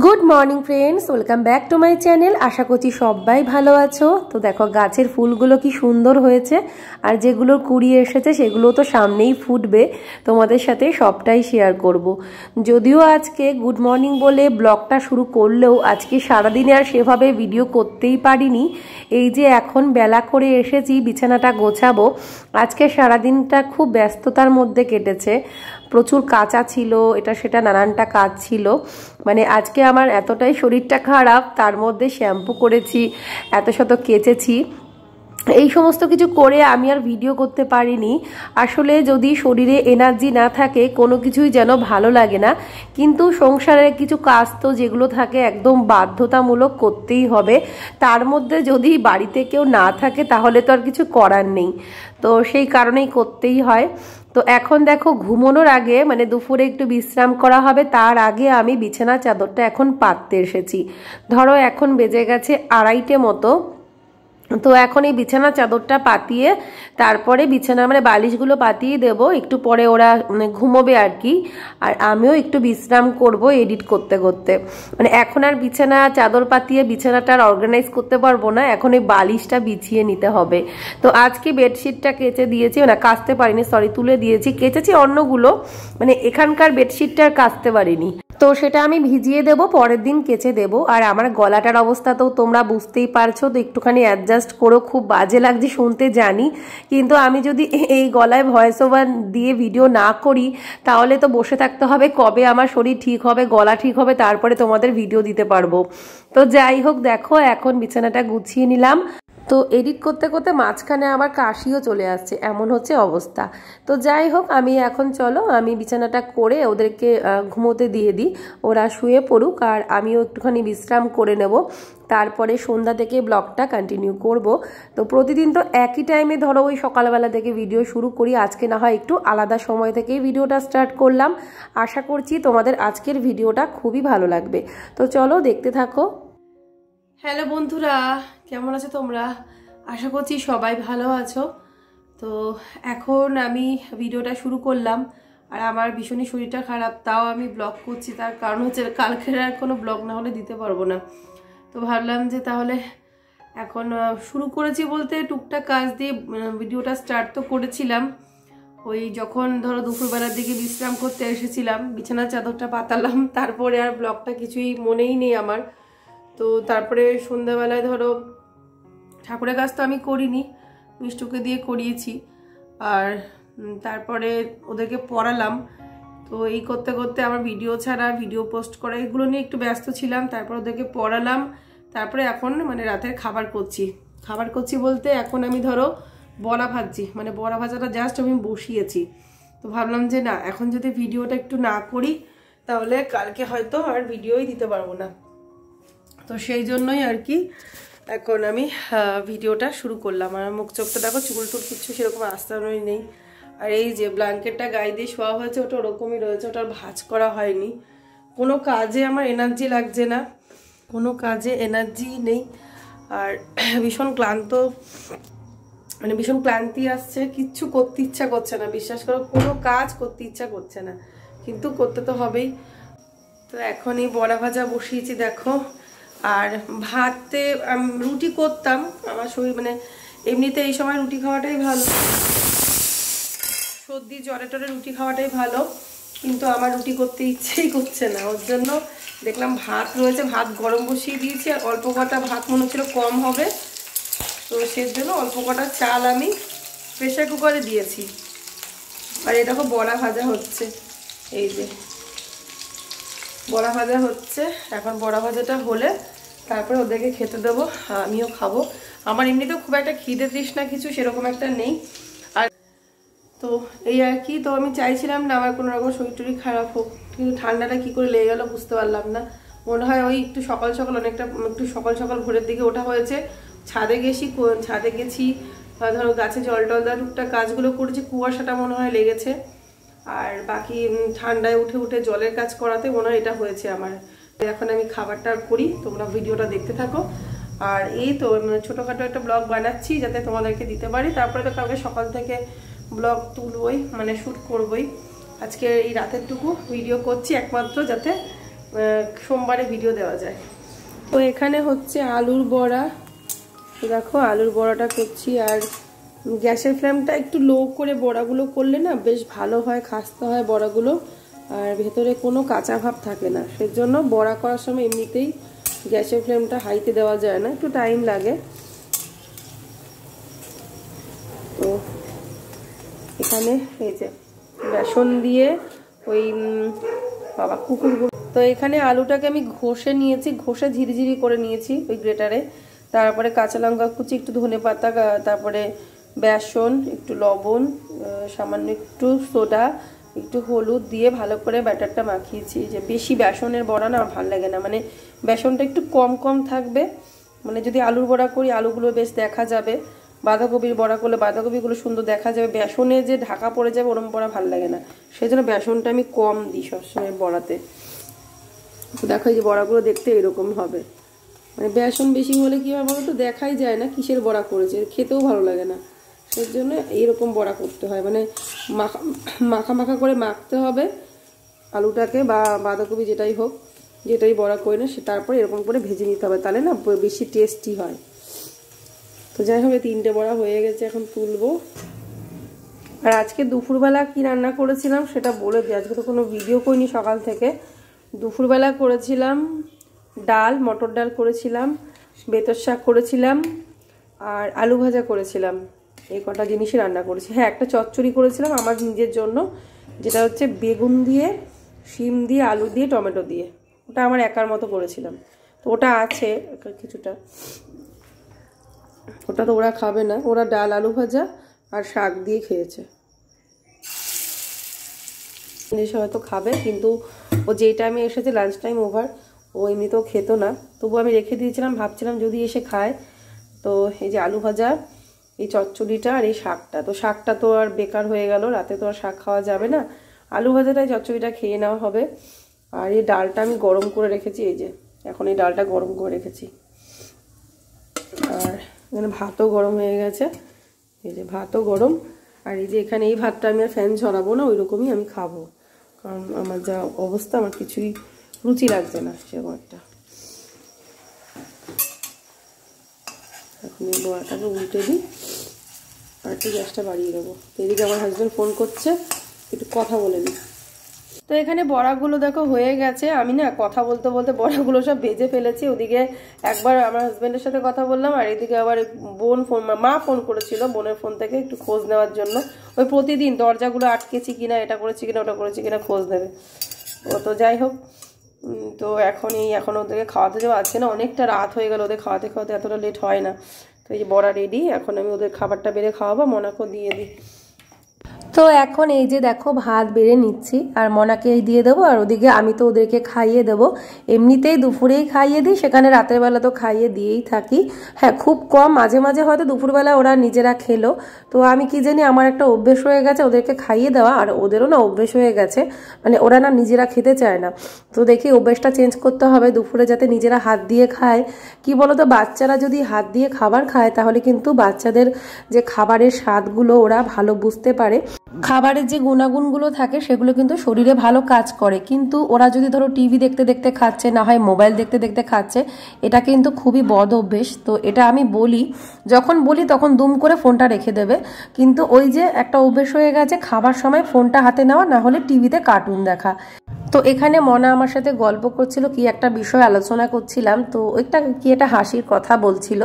Good morning friends, welcome back to my channel. আশা করছি সবাই ভালো আছো। তো দেখো গাছের ফুলগুলো কি সুন্দর হয়েছে, আর যেগুলো কুড়ি এসেছে সেগুলো তো সামনেই ফুটবে। তোমাদের সাথে সবটাই শেয়ার করব। যদিও আজকে গুড মর্নিং বলে ব্লগটা শুরু করলেও আজকে সারাদিনে আর সেভাবে ভিডিও করতেই পারিনি। এই যে এখন বেলা করে এসেছি বিছানাটা গোছাবো, আজকে সারাদিনটা খুব ব্যস্ততার মধ্যে কেটেছে। প্রচুর কাঁচা ছিল, এটা সেটা নানানটা কাজ ছিল। মানে আজকে আমার এতটাই শরীরটা খারাপ, তার মধ্যে শ্যাম্পু করেছি, এত শত কেচেছি, এই সমস্ত কিছু করে আমি আর ভিডিও করতে পারিনি। আসলে যদি শরীরে এনার্জি না থাকে কোনো কিছুই যেন ভালো লাগে না। কিন্তু সংসারের কিছু কাজ তো যেগুলো থাকে একদম বাধ্যতামূলক করতেই হবে, তার মধ্যে যদি বাড়িতে কেউ না থাকে তাহলে তো আর কিছু করার নেই। তো সেই কারণেই করতেই হয়। তো এখন দেখো ঘুমানোর আগে মানে দুপুরে একটু বিশ্রাম করা হবে, তার আগে আমি বিছানা চাদরটা এখন পাততে এসেছি। ধরো এখন বেজে গেছে 2:30 মতো। তো এখন এই বিছানা চাদরটা পাতিয়ে তারপরে বিছানা মানে বালিশগুলো পাতিয়ে দেব, একটু পরে ওরা মানে ঘুমোবে আর কি। আর আমিও একটু বিশ্রাম করব এডিট করতে করতে। মানে এখন আর বিছানা চাদর পাতিয়ে বিছানাটা আর অর্গানাইজ করতে পারবো না, এখন এই বালিশটা বিছিয়ে নিতে হবে। তো আজকে বেডশিটটা কেচে দিয়েছি, না কাচতে পারিনি, সরি তুলে দিয়েছি, কেচেছি অন্যগুলো, মানে এখানকার বেডশিটটা আর কাচতে পারিনি। তো সেটা আমি ভিজিয়ে দেব, পরের দিন কেচে দেব। আর আমার গলাটার অবস্থা তো তোমরা বুঝতেই পারছো, তো একটুখানি অ্যাডজাস্ট করো। খুব বাজে লাগছে শুনতে জানি, কিন্তু আমি যদি এই গলায় ভয়েস ওভার দিয়ে ভিডিও না করি তাহলে তো বসে থাকতে হবে কবে আমার শরীর ঠিক হবে, গলা ঠিক হবে, তারপরে তোমাদের ভিডিও দিতে পারবো। তো যাই হোক, দেখো এখন বিছানাটা গুছিয়ে নিলাম। তো এডিট করতে করতে মাঝখানে আবার কাশিও চলে আসছে, এমন হচ্ছে অবস্থা। তো যাই হোক, আমি এখন চলো আমি বিছানাটা করে ওদেরকে ঘুমোতে দিয়ে দিই, ওরা শুয়ে পড়ুক আর আমিও একটুখানি বিশ্রাম করে নেব। তারপরে সন্ধ্যা থেকে ব্লগটা কন্টিনিউ করব। তো প্রতিদিন তো একই টাইমে ধরো ওই সকালবেলা থেকে ভিডিও শুরু করি, আজকে না হয় একটু আলাদা সময় থেকেই ভিডিওটা স্টার্ট করলাম। আশা করছি তোমাদের আজকের ভিডিওটা খুবই ভালো লাগবে। তো চলো দেখতে থাকো। হ্যালো বন্ধুরা, কেমন আছো তোমরা? আশা করছি সবাই ভালো আছো। তো এখন আমি ভিডিওটা শুরু করলাম, আর আমার ভীষণই শরীরটা খারাপ, তাও আমি ব্লগ করছি। তার কারণ হচ্ছে কালকের আর কোনো ব্লগ না হলে দিতে পারবো না। তো ভাবলাম যে তাহলে এখন শুরু করেছি বলতে টুকটাক কাজ দিয়ে ভিডিওটা স্টার্ট তো করেছিলাম। ওই যখন ধরো দুপুরবেলার দিকে বিশ্রাম করতে এসেছিলাম, বিছানার চাদরটা পাতালাম, তারপরে আর ব্লগটা কিছুই মনেই নেই আমার। তো তারপরে সন্ধ্যাবেলায় ধরো ঠাকুরের কাজ তো আমি করিনি, মিষ্টুকে দিয়ে করিয়েছি। আর তারপরে ওদেরকে পড়ালাম। তো এই করতে করতে আমার ভিডিও ছাড়া, ভিডিও পোস্ট করা, এগুলো নিয়ে একটু ব্যস্ত ছিলাম। তারপর ওদেরকে পড়ালাম, তারপরে এখন মানে রাতের খাবার করছি বলতে এখন আমি ধরো বড়া ভাজছি, মানে বড়া ভাজাটা জাস্ট আমি বসিয়েছি। তো ভাবলাম যে না, এখন যদি ভিডিওটা একটু না করি তাহলে কালকে হয়তো আর ভিডিওই দিতে পারবো না। তো সেই জন্যই আর কি এখন আমি ভিডিওটা শুরু করলাম। আর মুখ চোখটা দেখো, চুল টুল কিচ্ছু সেরকম আস্তানোই নেই। আর এই যে ব্ল্যাঙ্কেটটা গায়ে দিয়ে শোয়া হয়েছে, ওটা ওরকমই রয়েছে, ওটা ভাঁজ করা হয়নি। কোনো কাজে আমার এনার্জি লাগছে না, কোনো কাজে এনার্জি নেই। আর ভীষণ ক্লান্ত, মানে ভীষণ ক্লান্তি আসছে, কিচ্ছু করতে ইচ্ছা করছে না, বিশ্বাস করো কোনো কাজ করতে ইচ্ছা করছে না, কিন্তু করতে তো হবেই। তো এখনই বড়া ভাজা বসিয়েছি দেখো। আর ভাতে রুটি করতাম, আমার শরীর মানে এমনিতে এই সময় রুটি খাওয়াটাই ভালো, সর্দি জ্বরে টরে রুটি খাওয়াটাই ভালো, কিন্তু আমার রুটি করতে ইচ্ছেই করছে না। ওর জন্য দেখলাম ভাত রয়েছে, ভাত গরম বসিয়ে দিয়েছি। আর অল্প কটা ভাত মনে হচ্ছিল কম হবে, তো সেই জন্য অল্প কটা চাল আমি প্রেসার কুকারে দিয়েছি। আর এই দেখো বড়া ভাজা হচ্ছে, এই যে বড়া ভাজা হচ্ছে। এখন বড়া ভাজাটা হলে তারপরে ওদেরকে খেতে দেবো, আমিও খাবো। আমার এমনিতেও খুব একটা খিদে তৃষ্ণা কিছু সেরকম একটা নেই। আর তো এই আর কি, তো আমি চাইছিলাম না আমার কোনো রকম শরীর টরীর খারাপ হোক, কিন্তু ঠান্ডাটা কি করে লেগে গেলো বুঝতে পারলাম না। মনে হয় ওই একটু সকাল সকাল, অনেকটা একটু সকাল সকাল ভোরের দিকে ওঠা হয়েছে, ছাদে গেছি ধরো গাছে জল টল দেওয়া টুকটাক কাজগুলো করেছি, কুয়াশাটা মনে হয় লেগেছে। আর বাকি ঠান্ডায় উঠে উঠে জলের কাজ করাতে মনে হয় এটা হয়েছে আমার। এখন আমি খাবারটা করি, তোমরা ভিডিওটা দেখতে থাকো। আর এই তো ছোটোখাটো একটা ব্লগ বানাচ্ছি যাতে তোমাদেরকে দিতে পারি। তারপরে তো কালকে সকাল থেকে ব্লগ তুলবই, মানে শ্যুট করবই। আজকে এই রাতেরটুকু ভিডিও করছি একমাত্র যাতে সোমবারে ভিডিও দেওয়া যায়। তো এখানে হচ্ছে আলুর বড়া, দেখো আলুর বড়াটা করছি। আর গ্যাসের ফ্লেমটা একটু লো করে বড়াগুলো করলে না বেশ ভালো হয়, খাস্তা হয় বড়াগুলো, আর ভেতরে কোনো কাঁচা ভাব থাকে না। সেজন্য বড়া করার সময় এমনিতেই গ্যাসের ফ্লেমটা হাইতে দেওয়া যায় না, একটু টাইম লাগে। তো এখানে এই যে বেসন দিয়ে ওই বাবা কুকুরগুলো, তো এখানে আলুটাকে আমি ঘষে নিয়েছি, ঘষে ঝিরিঝিরি করে নিয়েছি ওই গ্রেটারে। তারপরে কাঁচা লঙ্কা কুচি, একটু ধনেপাতা, তারপরে বেসন, একটু লবণ, সামান্য একটু সোডা, একটু হলুদ দিয়ে ভালো করে ব্যাটারটা মাখিয়েছি। যে বেশি বেসনের বড়া না ভালো লাগে না, মানে বেসনটা একটু কম কম থাকবে। মানে যদি আলুর বড়া করি আলুগুলো বেশ দেখা যাবে, বাঁধাকপির বড়া করলে বাঁধাকপিগুলো সুন্দর দেখা যাবে, বেসনে যে ঢাকা পড়ে যাবে ওরম বড়া ভালো লাগে না। সেই জন্য বেসনটা আমি কম দিই সবসময় বড়াতে। তো দেখো এই যে বড়াগুলো দেখতে এরকম হবে, মানে বেসন বেশি হলে কী হয় বলো তো, দেখাই যায় না কিসের বড়া করেছে, খেতেও ভালো লাগে না। সেই জন্য এইরকম বড়া করতে হয়, মানে মাখা মাখা করে মাখতে হবে আলুটাকে বা বাঁধাকপি যেটাই হোক, যেটাই বড়া করে না সে তারপরে এরকম করে ভেজে নিতে হবে, তাহলে না বেশি টেস্টি হয়। তো যাই হোক 3টে বড়া হয়ে গেছে, এখন তুলবো। আর আজকে দুপুরবেলা কি রান্না করেছিলাম সেটা বলে দিই, আজকে তো কোনো ভিডিও করিনি সকাল থেকে। দুপুরবেলা করেছিলাম ডাল, মটর ডাল করেছিলাম, বেতর শাক করেছিলাম, আর আলু ভাজা করেছিলাম। এই কটা জিনিসই রান্না করেছি। হ্যাঁ, একটা চচ্চড়ি করেছিলাম আমার নিজের জন্য, যেটা হচ্ছে বেগুন দিয়ে, শিম দিয়ে, আলু দিয়ে, টমেটো দিয়ে। ওটা আমার একার মতো করেছিলাম, তো ওটা আছে কিছুটা। ওটা তো ওরা খাবে না, ওরা ডাল আলু ভাজা আর শাক দিয়ে খেয়েছে। জিনিস হয়তো খাবে, কিন্তু ও যেই টাইমে এসেছে লাঞ্চ টাইম ওভার, ও এমনিতেও খেত না, তবু আমি রেখে দিয়েছিলাম, ভাবছিলাম যদি এসে খায়। তো এই যে আলু ভাজা, এই চচ্চড়িটা আর এই শাকটা, তো শাকটা তো আর বেকার হয়ে গেল, রাতে তো আর শাক খাওয়া যাবে না, আলু ভাজাটাই চচ্চড়িটা খেয়ে নেওয়া হবে। আর এই ডালটা আমি গরম করে রেখেছি, এই যে এখন এই ডালটা গরম করে রেখেছি। আর এখানে ভাতও গরম হয়ে গেছে, এই যে ভাতও গরম। আর এই যে এখানে এই ভাতটা আমি আর ফ্যান ঝরাবো না, ওই রকমই আমি খাবো, কারণ আমার যা অবস্থা আমার কিছুই রুচি লাগছে না সেরকম একটা। এখন এই বড়াটাকে উল্টে দিই আর একটু গ্যাসটা বাড়িয়ে দেবো। এদিকে আমার হাজব্যান্ড ফোন করছে, একটু কথা বলে নিই। তো এখানে বড়াগুলো দেখো হয়ে গেছে, আমি না কথা বলতে বলতে বড়াগুলো সব ভেজে ফেলেছি। ওদিকে একবার আমার হাজব্যান্ডের সাথে কথা বললাম, আর এদিকে আবার মা ফোন করেছিল বোনের ফোন থেকে একটু খোঁজ নেওয়ার জন্য। ওই প্রতিদিন দরজাগুলো আটকেছি কিনা, এটা করেছি কিনা, ওটা করেছি কিনা খোঁজ নেবে। ও তো যাই হোক, তো এখন ওদেরকে খাওয়াতে যাবো। আজকে না অনেকটা রাত হয়ে গেল, ওদের খাওয়াতে খাওয়াতে এতটা লেট হয় না। তো এই যে বড়া রেডি, এখন আমি ওদের খাবারটা বেড়ে খাওয়াবো, মনাকেও দিয়ে দিই। তো এখন এই যে দেখো ভাত বেড়ে নিচ্ছি, আর মনাকে দিয়ে দেবো, আর ওদিকে আমি তো ওদেরকে খাইয়ে দেবো। এমনিতেই দুপুরেই খাইয়ে দিই, সেখানে রাতের বেলা তো খাইয়ে দিয়েই থাকি। হ্যাঁ, খুব কম, মাঝে মাঝে হয়তো দুপুরবেলা ওরা নিজেরা খেলো। তো আমি কি জানি, আমার একটা অভ্যেস হয়ে গেছে ওদেরকে খাইয়ে দেওয়া, আর ওদেরও না অভ্যেস হয়ে গেছে, মানে ওরা না নিজেরা খেতে চায় না। তো দেখি অভ্যেসটা চেঞ্জ করতে হবে, দুপুরে যাতে নিজেরা হাত দিয়ে খায়। কি বলতো, বাচ্চারা যদি হাত দিয়ে খাবার খায় তাহলে কিন্তু বাচ্চাদের যে খাবারের স্বাদগুলো ওরা ভালো বুঝতে পারে, খাবারের যে গুণাগুণগুলো থাকে সেগুলো কিন্তু শরীরে ভালো কাজ করে। কিন্তু ওরা যদি ধরো টিভি দেখতে দেখতে খাচ্ছে, না হয় মোবাইল দেখতে দেখতে খাচ্ছে, এটা কিন্তু খুবই বদ অভ্যেস। তো এটা আমি বলি, যখন বলি তখন দুম করে ফোনটা রেখে দেবে, কিন্তু ওই যে একটা অভ্যেস হয়ে গেছে খাবার সময় ফোনটা হাতে নেওয়া, না হলে টিভিতে কার্টুন দেখা। তো এখানে মনা আমার সাথে গল্প করছিল, কি একটা বিষয় আলোচনা করছিলাম, তো একটা কি একটা হাসির কথা বলছিল।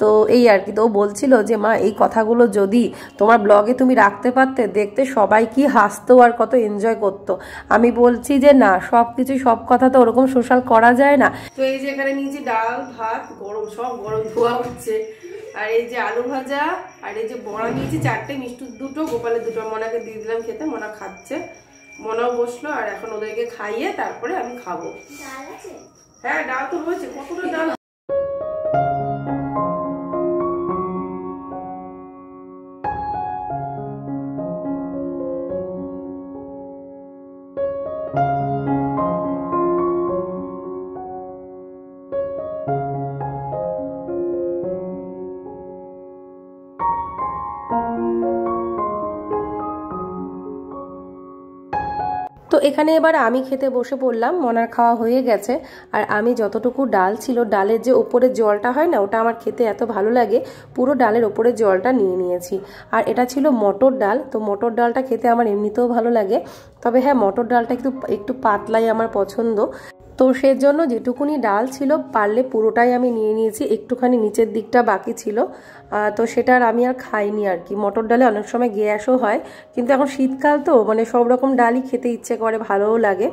তো এই আর কি, তো বলছিল যে মা এই কথাগুলো যদি তোমার ব্লগে তুমি রাখতে পারতে, দেখতে সবাই কি হাসতো আর কত এনজয় করতো। আমি বলছি যে না, সব কিছু সব কথা তো ওরকম সোশ্যাল করা যায় না। তো এই যে এখানে নিয়েছি ডাল ভাত গরম, সব গরম ধোয়া হচ্ছে, আর এই যে আলু ভাজা, আর এই যে বড়া নিয়েছি 4টে, মিষ্টি 2টো, গোপালের 2টো, মনাকে দিয়ে দিলাম খেতে, মনা খাচ্ছে, মনাও বসলো। আর এখন ওদেরকে খাইয়ে তারপরে আমি খাবো। হ্যাঁ, ডাল তো হয়েছে, কতটা ডাল। তো এখানে এবার আমি খেতে বসে পড়লাম। মনার খাওয়া হয়ে গেছে, আর আমি যতটুকু ডাল ছিল, ডালের যে ওপরের জলটা হয় না, ওটা আমার খেতে এত ভালো লাগে, পুরো ডালের ওপরের জলটা নিয়ে নিয়েছি। আর এটা ছিল মটর ডাল, তো মটর ডালটা খেতে আমার এমনিতেও ভালো লাগে, তবে হ্যাঁ মটর ডালটা একটু পাতলাই আমার পছন্দ। তো সেজন্য যেটুকুনি ডাল ছিল পারলে পুরোটাই আমি নিয়ে নিয়েছি, একটুখানি নিচের দিকটা বাকি ছিল, তো সেটা আর আমি আর খাইনি আর কি। মটর ডালে অনেক সময় গ্যাসও হয়, কিন্তু এখন শীতকাল তো মানে সব রকম ডালই খেতে ইচ্ছে করে, ভালোও লাগে।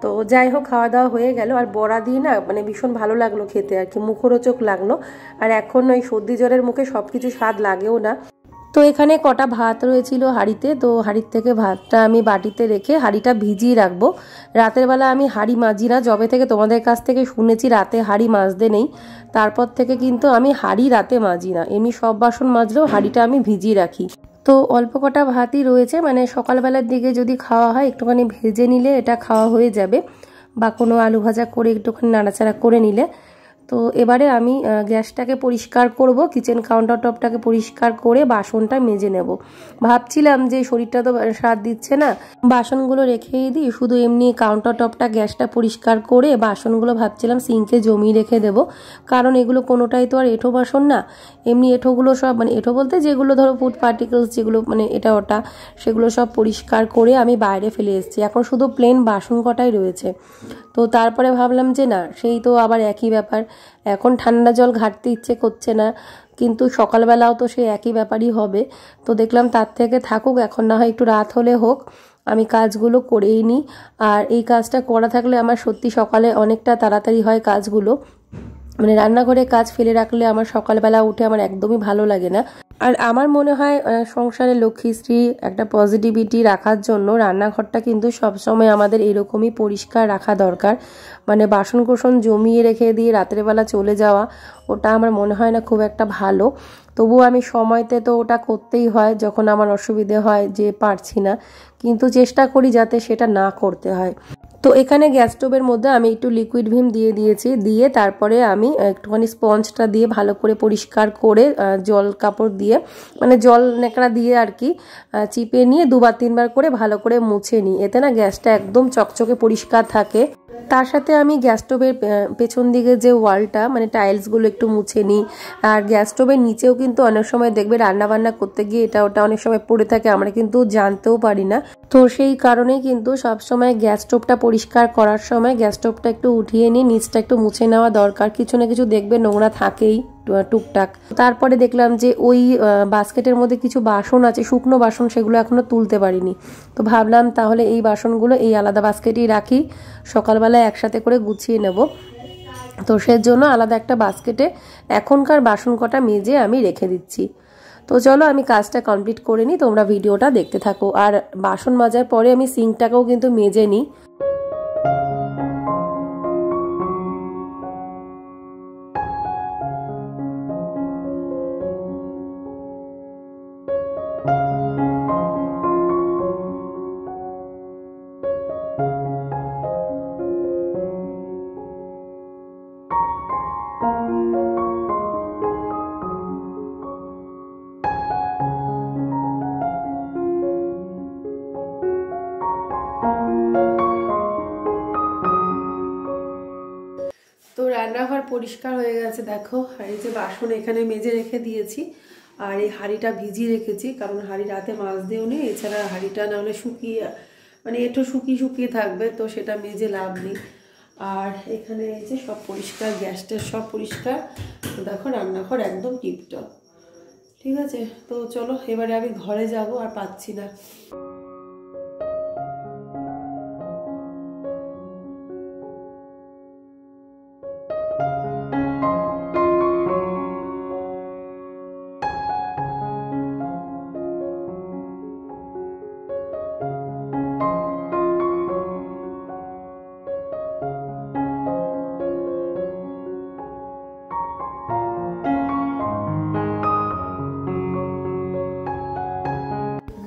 তো যাই হোক, খাওয়া দাওয়া হয়ে গেল। আর বড়া দিয়ে না মানে ভীষণ ভালো লাগলো খেতে আর কি, মুখরোচক লাগলো। আর এখন ওই সর্দি জ্বরের মুখে সব কিছু স্বাদ লাগেও না। তো এখানে কটা ভাত রয়েছিল হাঁড়িতে, তো হাঁড়ির থেকে ভাতটা আমি বাটিতে রেখে হাঁড়িটা ভিজিয়ে রাখবো। রাতের বেলা আমি হাঁড়ি মাজি না, যবে থেকে তোমাদের কাছ থেকে শুনেছি রাতে হাঁড়ি মাজতে নেই, তারপর থেকে কিন্তু আমি হাঁড়ি রাতে মাজি না। এমনি সব বাসন মাজলেও হাঁড়িটা আমি ভিজিয়ে রাখি। তো অল্প কটা ভাতই রয়েছে, মানে সকালবেলার দিকে যদি খাওয়া হয় একটুখানি ভেজে নিলে এটা খাওয়া হয়ে যাবে, বা কোনো আলু ভাজা করে একটুখানি নাড়াচাড়া করে নিলে। তো এবারে আমি গ্যাসটাকে পরিষ্কার করব, কিচেন কাউন্টার টপটাকে পরিষ্কার করে বাসনটা মেজে নেব। ভাবছিলাম যে শরীরটা তো সাথ দিচ্ছে না, বাসনগুলো রেখেই দিই, শুধু এমনি কাউন্টার টপটা গ্যাসটা পরিষ্কার করে বাসনগুলো ভাবছিলাম সিঙ্কে জমিয়ে রেখে দেব, কারণ এগুলো কোনোটাই তো আর এঁঠো বাসন না। এমনি এঁঠোগুলো সব, মানে এঁঠো বলতে যেগুলো ধরো ফুড পার্টিকেলস যেগুলো মানে এটা ওটা, সেগুলো সব পরিষ্কার করে আমি বাইরে ফেলে এসেছি। এখন শুধু প্লেন বাসন কটাই রয়েছে। তো তারপরে ভাবলাম যে না, সেই তো আবার একই ব্যাপার, এখন ঠান্ডা জল ঘাটতে ইচ্ছে করছে না, কিন্তু সকালবেলাও তো সেই একই ব্যাপারই হবে। তো দেখলাম তার থেকে থাকুক, এখন না হয় একটু রাত হলে হোক, আমি কাজগুলো করেই নিই। আর এই কাজটা করা থাকলে আমার সত্যি সকালে অনেকটা তাড়াতাড়ি হয় কাজগুলো, মানে রান্নাঘরে কাজ ফেলে রাখলে আমার সকালবেলা উঠে আমার একদমই ভালো লাগে না। আর আমার মনে হয় সংসারে লক্ষ্মীশ্রী একটা পজিটিভিটি রাখার জন্য রান্নাঘরটা কিন্তু সবসময় আমাদের এরকমই পরিষ্কার রাখা দরকার। মানে বাসন কোসন জমিয়ে রেখে দিয়ে রাতের বেলা চলে যাওয়া, ওটা আমার মনে হয় না খুব একটা ভালো। তবুও আমি সময়তে তো ওটা করতেই হয়, যখন আমার অসুবিধে হয় যে পারছি না, কিন্তু চেষ্টা করি যাতে সেটা না করতে হয়। তো এখানে গ্যাস স্টোভের মধ্যে আমি একটু লিকুইড ভিম দিয়ে দিয়েছি, দিয়ে তারপরে আমি একটুখানি স্পঞ্জটা দিয়ে ভালো করে পরিষ্কার করে জল কাপড় দিয়ে, মানে জল নেকড়া দিয়ে আর কি, চিপে নিয়ে 2-3 বার করে ভালো করে মুছে নিই। এতে না গ্যাসটা একদম চকচকে পরিষ্কার থাকে। তার সাথে আমি গ্যাস স্টোভের পেছন দিকে যে ওয়ালটা মানে টাইলসগুলো একটু মুছে নিই। আর গ্যাস স্টোভের নিচেও কিন্তু অনেক সময় দেখবে রান্না বান্না করতে গিয়ে এটা ওটা অনেক সময় পড়ে থাকে, আমরা কিন্তু জানতেও পারি না। তো সেই কারণেই কিন্তু সবসময় গ্যাস স্টোভটা পরিষ্কার করার সময় গ্যাস স্টোভটা একটু উঠিয়ে নিয়ে নিচটা একটু মুছে নেওয়া দরকার, কিছু না কিছু দেখবে নোংরা থাকেই টুকটাক। তারপরে দেখলাম যে ওই বাস্কেটের মধ্যে কিছু বাসন আছে, শুকনো বাসন, সেগুলো এখনো তুলতে পারিনি। তো ভাবলাম তাহলে এই বাসনগুলো এই আলাদা বাস্কেটেই রাখি, সকালবেলা একসাথে করে গুছিয়ে নেব। তো সেজন্য আলাদা একটা বাস্কেটে এখনকার বাসন কটা মেজে আমি রেখে দিচ্ছি। তো চলো আমি কাজটা কমপ্লিট করে নিই, তোমরা ভিডিওটা দেখতে থাকো। আর বাসন মাজার পরে আমি সিঙ্কটাকেও কিন্তু মেজে নিই। তো রান্নাঘর পরিষ্কার হয়ে গেছে দেখো, আর এই যে বাসন এখানে মেজে রেখে দিয়েছি, আর এই হাঁড়িটা ভিজিয়ে রেখেছি, কারণ হাঁড়ি রাতে মাছ দিয়েও নেই, এছাড়া হাঁড়িটা নাহলে শুকিয়ে মানে একটু শুকিয়ে থাকবে, তো সেটা মেজে লাভ নেই। আর এখানে এই যে সব পরিষ্কার, গ্যাসটা সব পরিষ্কার, তো দেখো রান্নাঘর একদম টিপটপ। ঠিক আছে, তো চলো এবারে আমি ঘরে যাব, আর পাচ্ছি না।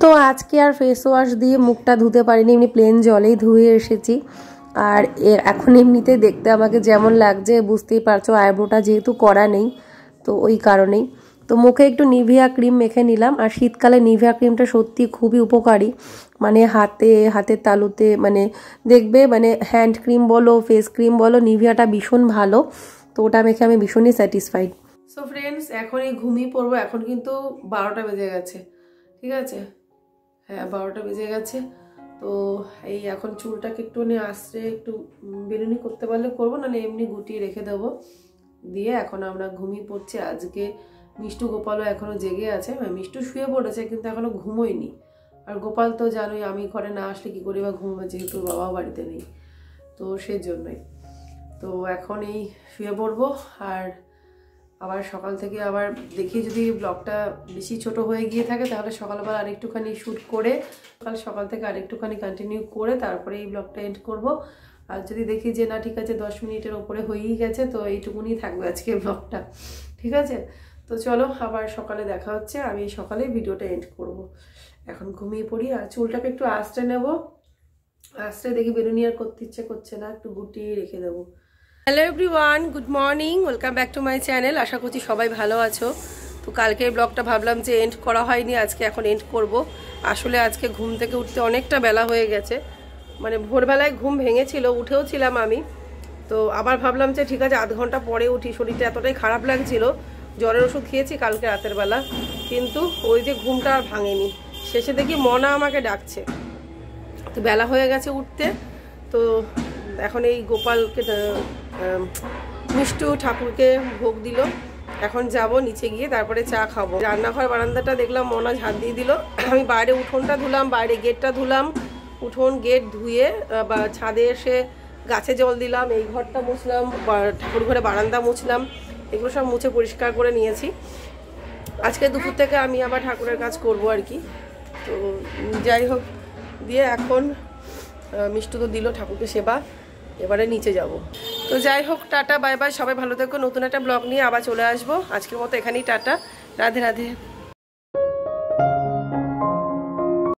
তো আজকে আর ফেস ওয়াশ দিয়ে মুখটা ধুতে পারিনি, এমনি প্লেন জলেই ধুয়ে এসেছি। আর এখন এমনিতে দেখতে আমাকে যেমন লাগছে বুঝতেই পারছো, আইব্রোটা যেহেতু করা নেই, তো ওই কারণেই। তো মুখে একটু নিভিয়া ক্রিম মেখে নিলাম। আর শীতকালে নিভিয়া ক্রিমটা সত্যি খুবই উপকারী, মানে হাতের তালুতে মানে দেখবে মানে হ্যান্ড ক্রিম বলো ফেস ক্রিম বলো নিভিয়াটা ভীষণ ভালো। তো ওটা মেখে আমি ভীষণই স্যাটিসফাইড। সো ফ্রেন্ডস, এখন এই ঘুমিয়ে পড়বো। এখন কিন্তু 12টা বেজে গেছে, ঠিক আছে? হ্যাঁ 12টা বেজে গেছে। তো এই এখন চুলটাকে একটু আশ্রে একটু বেরুনি করতে পারলে করবো, নাহলে এমনি গুটিয়ে রেখে দেবো। দিয়ে এখন আমরা ঘুমিয়ে পড়ছি। আজকে মিষ্টু গোপালও এখনো জেগে আছে। মিষ্টু শুয়ে পড়েছে কিন্তু এখনো ঘুমোয়নি। আর গোপাল তো জানোই আমি ঘরে না আসলে কি করি বা ঘুমোবে, যেহেতু বাবাও বাড়িতে নেই, তো সেজন্যই। তো এখন এই শুয়ে পড়বো। আর আবার সকাল থেকে আবার দেখি যদি ব্লগটা বেশি ছোট হয়ে গিয়ে থাকে তাহলে সকালবেলা আরেকটুখানি শ্যুট করে সকাল থেকে আরেকটুখানি কন্টিনিউ করে তারপরে এই ব্লগটা এন্ড করব। আর যদি দেখি যে না ঠিক আছে 10 মিনিটের ওপরে হয়েই গেছে, তো এইটুকুনি থাকবে আজকে ব্লগটা, ঠিক আছে? তো চলো আবার সকালে দেখা হচ্ছে। আমি সকালে ভিডিওটা এন্ড করব। এখন ঘুমিয়ে পড়ি আর চুলটাকে একটু আঁচড়ে নেব। আঁচড়ে দেখি বেরুনি আর করতে ইচ্ছে করছে না, একটু গুটিয়ে রেখে দেবো। Hello everyone, good morning, welcome back to my channel. আশা করছি সবাই ভালো আছো। তো কালকের ব্লগটা ভাবলাম যে এন্ড করা হয়নি, আজকে এখন এন্ড করব। আসলে আজকে ঘুম থেকে উঠতে অনেকটা বেলা হয়ে গেছে, মানে ভোরবেলায় ঘুম ভেঙেছিল, উঠেও ছিলাম আমি। তো আবার ভাবলাম যে ঠিক আছে আধ ঘন্টা পরে উঠি, শরীরটা এতটাই খারাপ লাগছিল। জ্বরের ওষুধ খেয়েছি কালকে রাতের বেলা, কিন্তু ওই যে ঘুমটা আর ভাঙেনি। শেষে দেখি মনা আমাকে ডাকছে, তো বেলা হয়ে গেছে উঠতে। তো এখন এই গোপালকে মিষ্টু ঠাকুরকে ভোগ দিল। এখন যাব নিচে গিয়ে তারপরে চা খাবো। রান্নাঘর বারান্দাটা দেখলাম মনা ঝাড় দিয়ে দিল। আমি বাইরে উঠোনটা ধুলাম, বাইরে গেটটা ধুলাম। উঠোন গেট ধুয়ে বা ছাদে এসে গাছে জল দিলাম, এই ঘরটা মুছলাম, ঠাকুর ঘরে বারান্দা মুছলাম, এগুলো সব মুছে পরিষ্কার করে নিয়েছি। আজকে দুপুর থেকে আমি আবার ঠাকুরের কাজ করব আর কি। তো যাই হোক, দিয়ে এখন মিষ্টু তো দিল ঠাকুরকে সেবা, এবারে নিচে যাব। তো যাই হোক, টাটা বাই বাই, সবাই ভালো থেকো। নতুন একটা ব্লগ নিয়ে আবার চলে আসবো। আজকের মতো এখানেই টাটা, রাধে রাধে।